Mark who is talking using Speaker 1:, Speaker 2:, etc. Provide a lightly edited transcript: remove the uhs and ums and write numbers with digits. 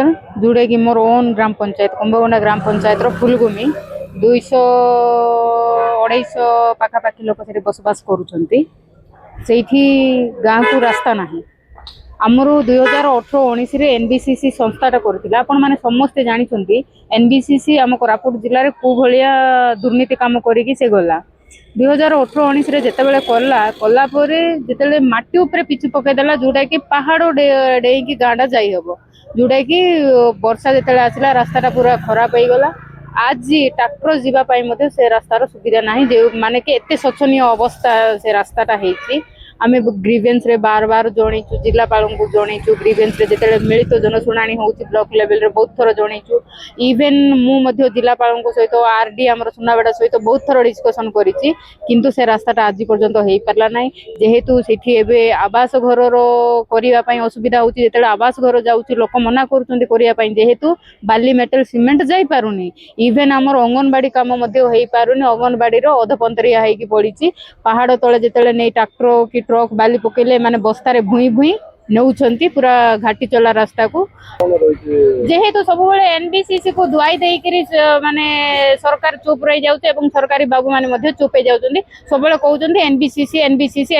Speaker 1: kilometre जोड़ा कि मोर own ग्राम पंचायत कुंभगोंडा ग्राम पंचायत फुलगुमी 200-250 पाखापाखि लोक से बसवास करुँच गाँ को रास्ता ना आमर 2018-19 एनबीसीसी संस्थाटा करथिला आपण माने समस्ते जानिछंती एनबीसीसी आम कोरापुट जिल्ला रे को भलिया दुर्नीति काम करिकि से गला 2018-19 रे जेतेबेले कला परे जेतेबेले माटी ऊपर पिछु पके देला जोडा कि पहाड़ डेई कि गांडा जाई हबो जोडा कि वर्षा जेतेबेले आसिला रास्ताटा पूरा खराब होई गला आज ट्रैक्टर जीवा पाई मध्ये से रास्तार सुविधा नाही जे माने कि एते शोचनीय अवस्था से रास्ताटा हेछि आमे ग्रीवेंस रे बार बार जणैछु जिल्लापाल को जणैछु ग्रीवेंस रे जेतेले मिलित जनशुणाणी होउछि ब्लॉक लेवल रे बहुत थर जणैछु इवन मु मध्ये जिल्लापाल को सहित आरडी हमर सुनाबेडा सहित बहुत थर डिस्कशन करिछि किंतु से रास्ताटा आज पर्यंत हेई परला नाही जेहेतु सेठी एबे आवास घर रो करिया पई असुविधा होउछि जेतेले आवास घर जाउछि लोक मना करूछन्ति करिया पई जेहेतु बाली मेटल सीमेंट जाई पारुनी इवन हमर अंगनबाड़ी काम मध्ये हेई पारुनी अंगनबाड़ी रो अधपंतरिया हेई कि पड़िछि पहाड़ तळे जेतेले नै ट्रैक्टर कि ट्रक बाली पकेले माने बस्तारे भुई भुई नौछंती पूरा घाटी चला रास्ता को जेहेतु सब बेले एनबीसीसी को दुआई देइकरी माने सरकार चुप रही जाउते एवं सरकारी बाबू माने मध्ये चुप हे जाउछन्ती सब बेले कहउछन्ती एनबीसीसी